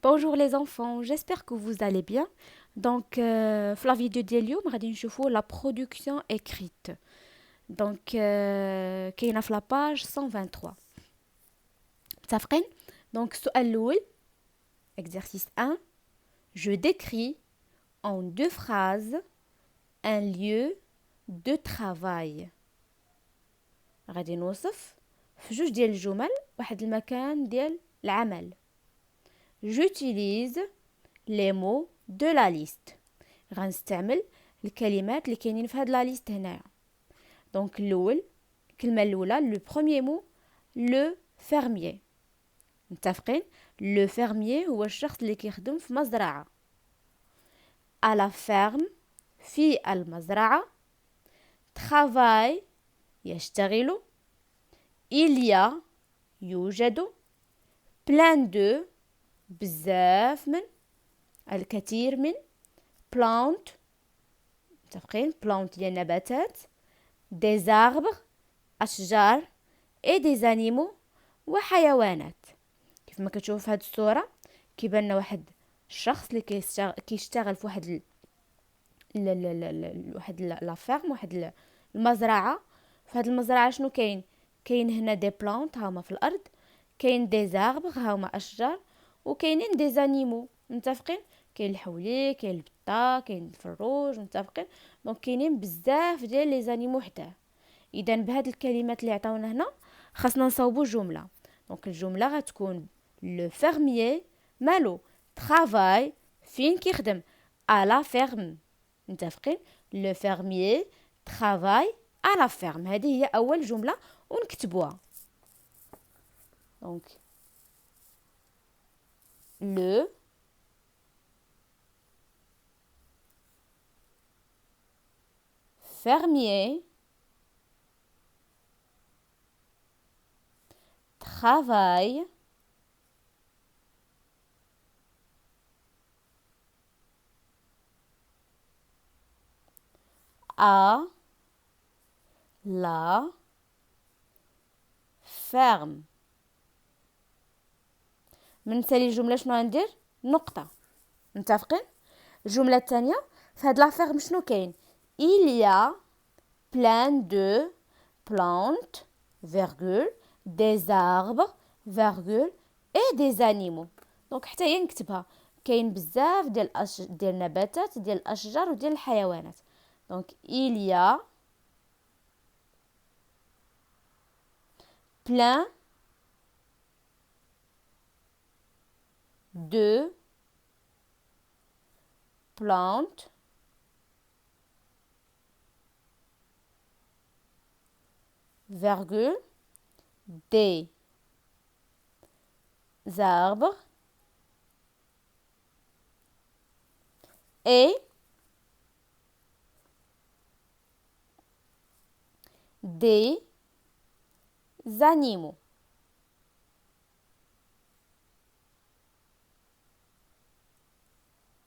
Bonjour les enfants, j'espère que vous allez bien. Donc, في la vidéo ديال اليوم غادي نشوفوا la production écrite. Donc, كاينه في la page 123. متفقين؟ Donc, السؤال الأول, exercice 1. Je décris en deux phrases un lieu de travail. غادي نوصف في جوج ديال الجمل واحد المكان ديال العمل. J'utilise les mots de la liste. غنستعمل الكلمات اللي كاينين في هاد لا ليست هنايا. دونك الاول الكلمه الاولى لو بروميير مو لو فيرميي. متفقين؟ لو فيرميي هو الشخص اللي كيخدم في مزرعه. à la ferme في المزرعه. travail يشتغل. il y a يوجد. plein de بزاف من الكثير من. plant متفقين؟ plant هي النباتات. des arbres أشجار et des animaux وحيوانات. كيف ما كتشوفوا في هذه الصورة كيبان لنا واحد الشخص اللي كيشتغل في واحد واحد لا فيرم واحد المزرعة. في هذه المزرعة شنو كاين؟ كاين هنا دي بلانت هاهما في الأرض، كاين دي زاربغ هاهما أشجار، وكاينين دي زانيمو. متفقين؟ كاين الحولي، كاين البطه، كاين الفروج. متفقين؟ دونك كاينين بزاف ديال لي زانيمو حداه. اذا بهاد الكلمات اللي عطاونا هنا خاصنا نصاوبوا جمله. دونك الجمله غتكون لو فيرميي مالو ترافاي فين كيخدم à la ferme. متفقين؟ لو فيرميي ترافاي à la ferme. هذه هي اول جمله ونكتبوها. دونك le fermier travaille à la ferme. من نسالي الجملة شنو غندير؟ نقطة. متفقين؟ الجملة الثانية في هاد لا فيرم شنو كاين؟ il y a plein de plantes virgule des arbres virgule et des animaux. دونك حتى هي نكتبها كاين بزاف ديال ديال النباتات ديال الاشجار وديال الحيوانات. دونك il y a plein de plantes virgule des arbres et des animaux.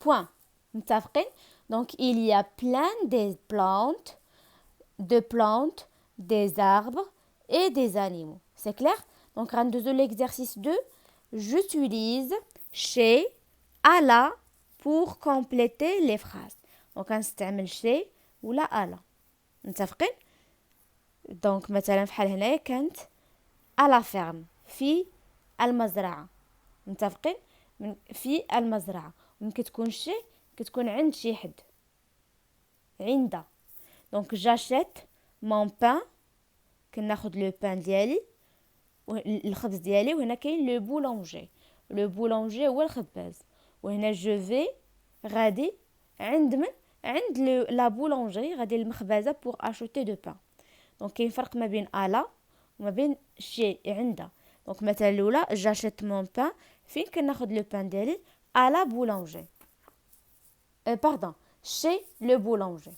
Point. متفقين؟ Donc il y a plein de plantes, des arbres et des animaux. C'est clair? Donc rendez-vous l'exercice 2. J'utilise chez, à la pour compléter les phrases. Donc غنستعمل chez ولا à la. متفقين؟ دونك مثلا في حال هنايا كانت à la ferme في المزرعة. متفقين؟ في المزرعة. ممكن تكون شي كتكون عند شي حد عند. دونك جاشيت مون بان كناخد لو بان ديالي الخبز ديالي، وهنا كاين لو بولونجي. لو بولونجي هو الخباز، وهنا جو في غادي عند من؟ عند لا بولونجي، غادي للمخبزه بور اشوتي دو بان. دونك كاين فرق ما بين الا وما بين شي عندها. دونك مثلا الاولى جاشيت مون بان فين كناخد لو بان ديالي؟ à la boulangerie. Pardon, chez le boulanger.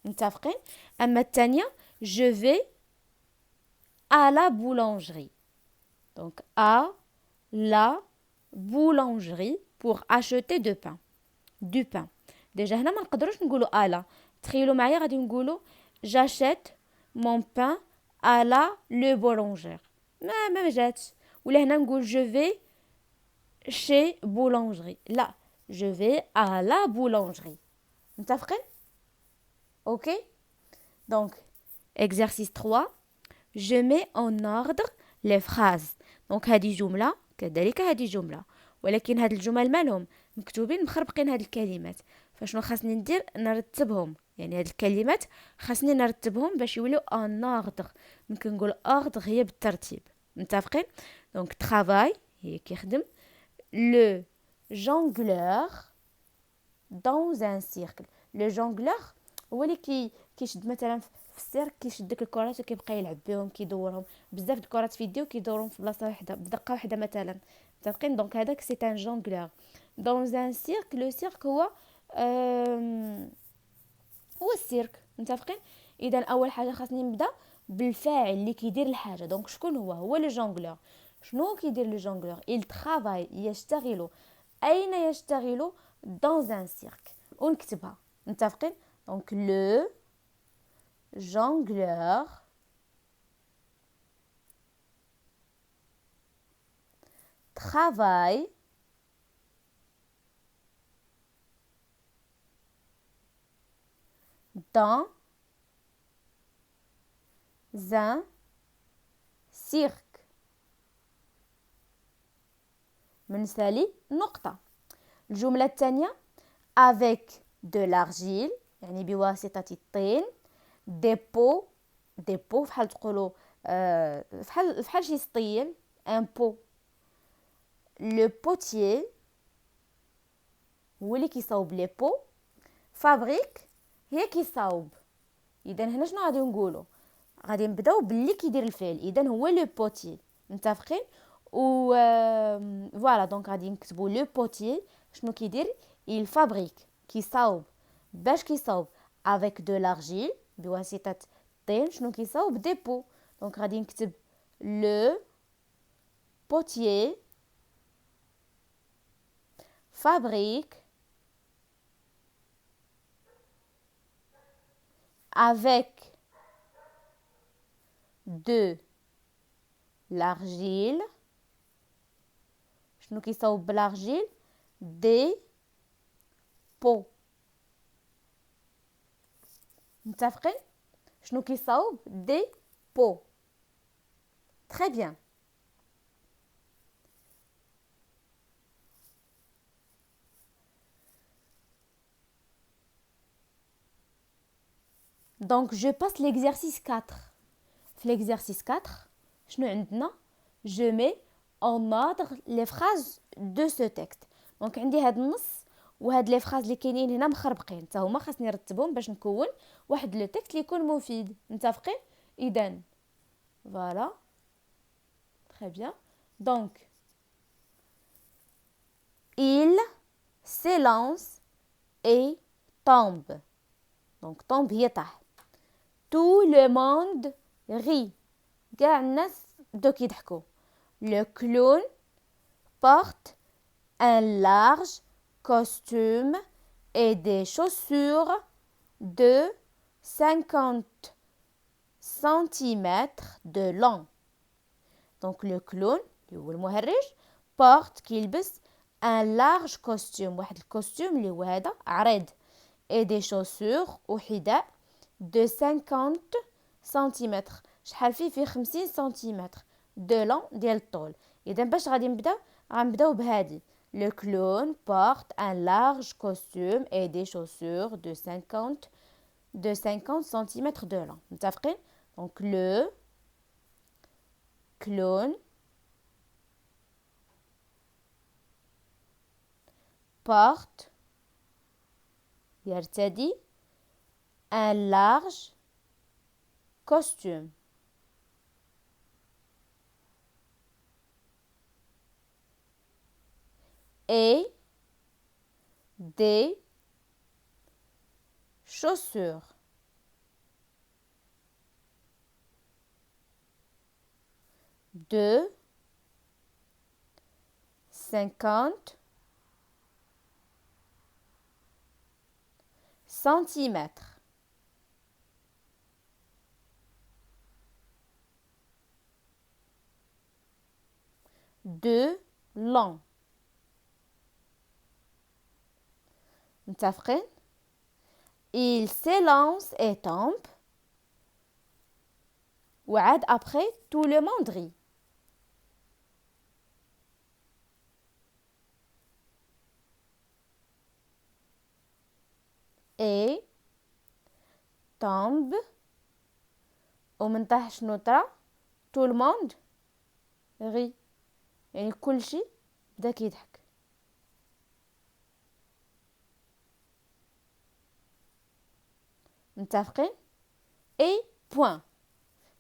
متفقين؟ أما الثانية je vais à la boulangerie. Donc à la boulangerie pour acheter du pain. déjà هنا ما نقدروش نقولوا à la. تخيلوا معايا غادي نقولوا j'achète mon pain à la le boulanger. ما جاتش. ولا هنا نقول je vais chez boulangerie. لا, je vais à la boulangerie. متفقين؟ Ok? Donc, exercice 3. Je mets en ordre les phrases. Donc هذه جملة كذلك هذه جملة، ولكن هاد الجمل مالهم مكتوبين مخربقين هاد الكلمات. فشنو خاصني ندير؟ نرتبهم. يعني هاد الكلمات خاصني نرتبهم باش يوليو ان اوردر. ممكن نقول اوردر هي بالترتيب. متفقين؟ دونك travail هي كيخدم. le jongleur dans un cercle. le jongleur هو اللي كيشد مثلا في السيرك، كيشد ديك الكرات وكيبقى يلعب بهم، كيدورهم. بزاف د الكرات في يديه وكيدورهم في بلاصه واحده بدقه واحده مثلا. متفقين؟ دونك هذاك سي ان جونغلور دون ان سيرك. لو سيرك هو هو السيرك. متفقين؟ اذا اول حاجه خاصني نبدا بالفاعل اللي كيدير الحاجه. دونك شكون هو؟ هو لو جونغلور. شنو كيدير لو جونغلور؟ il travaille يشتغل. اين يشتغل؟ dans un cirque. ونكتبها. متفقين؟ دونك لو jongleur travaille dans un cirque. بنسالي نقطة. الجملة الثانية avec de l'argile يعني بواسطة الطين. des pots بحال تقولوا بحال شي سطيل un pot. le potier هو اللي كيصاوب لي بو. فابريك هي كيصاوب. اذا هنا شنو غادي نقولوا؟ غادي نبداو باللي كيدير الفعل. اذا هو لو بوتيي. متفقين؟ و فوالا دونك غادي نكتبوا لو بوتيي شنو كيدير؟ il fabrique كيصاوب. باش كيصاوب avec de l'argile بواسطة الطين. شنو كيصاوب؟ دي بو. دونك غادي نكتب لو potier fabrique avec de l'argile. شنو كيصاوب بالارجيل؟ دي بو. متفقين؟ شنو كيصاوب؟ دي بو. très bien. Donc je passe l'exercice 4. في l'exercice 4 شنو عندنا؟ je mets en ordre les phrases de ce texte. دونك عندي هاد النص وهاد لي فراز اللي كاينين هنا مخربقين حتى هما خاصني نرتبهم باش نكون واحد لو تكست اللي يكون مفيد. متفقين؟ اذا فوالا très bien. donc il s'élance et tombe. donc tombe هي طاح. tout le monde rit. كاع الناس بداو كيضحكوا. le clown porte un large costume et des chaussures de 50 cm de long. donc le clown اللي هو المهرج porte كيلبس un large costume واحد الكوستيم اللي هو هذا عريض et des chaussures وحذاء de 50 cm. شحال فيه 50 سنتيمتر de long ديال الطول. اذا باش غادي غنبداو بهذه. le clown porte un large costume et des chaussures de 50 cm de long. متفقين؟ donc le clown porte يرتدي un large costume et des chaussures de 50 centimètres. de l'an. متفقين؟ Il s'élance et tombe. وعاد après tout le monde rit. Et tombe ومن تحت شنو طرا tout le monde rit يعني كل شيء بدا كيضحك. متفقين؟ et point.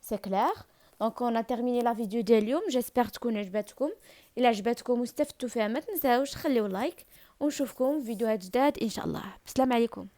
C'est clair. Donc on a terminé la vidéo ديال اليوم. j'espère تكون عجبتكم. إلا عجبتكم واستفدتوا فيها ما تنساوش خليو لايك ونشوفكم في فيديوهات جداد إن شاء الله. بسلام عليكم.